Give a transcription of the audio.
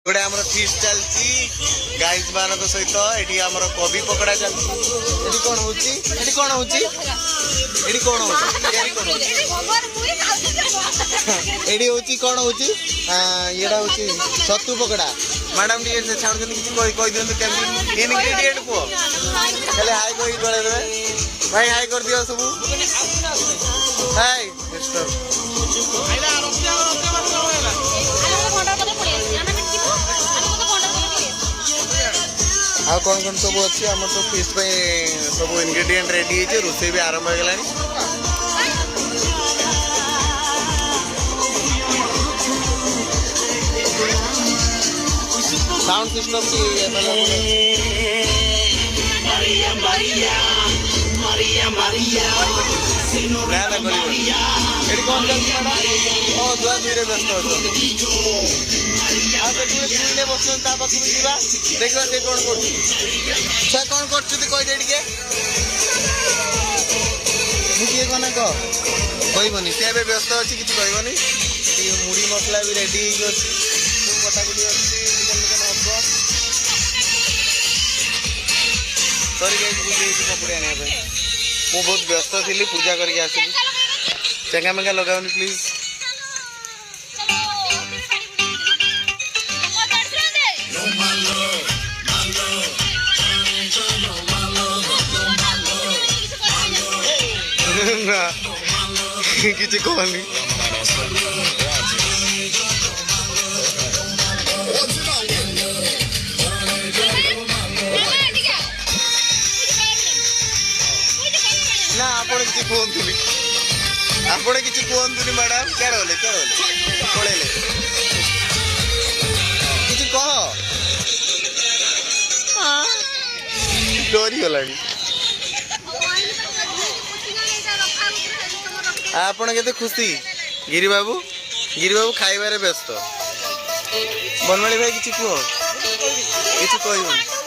गोटे आमर फीस्ट चलती गाइज मान सहित ये आमर कोबी पकड़ा चलती ये कौन होची ये कौन होची ये कौन एडी होची कौन होची येडा होची सत्तू पकड़ा मैडम टी से छाड़ किसी कह दियो केमती इनग्रेडिएंट को खाली हाई कही करे देबे भाई हाई कर दियो सब हाय आ कौन कौन सब अच्छी आम तो फिस्ट पे सब इनग्रेडिएंट रेडी है रोसे भी आरंभ हो गलानी साउंड सिस्टम की कौन दुआ दुईरे व्यस्त बस देखा से कौन कर कौन कर मुझे कौन कहबनी सी ए व्यस्त अच्छी किसी कहबनी मुड़ी मसला भी रेडी कटाकुटी अच्छी हम सरी गई कपड़े आने मुझे बहुत व्यस्त थी पूजा करके आसली चेंगा मेंगा लगाओनी प्लीज ना किसी कहनी ना आपण किसी कहतुनी आपण किसी कहतुनी मैडम क्या पड़े किसी कह डरी गला आपण के खुशी गिरी बाबू खाइबार व्यस्त बनमाली भाई किसी कह किसी कहबनी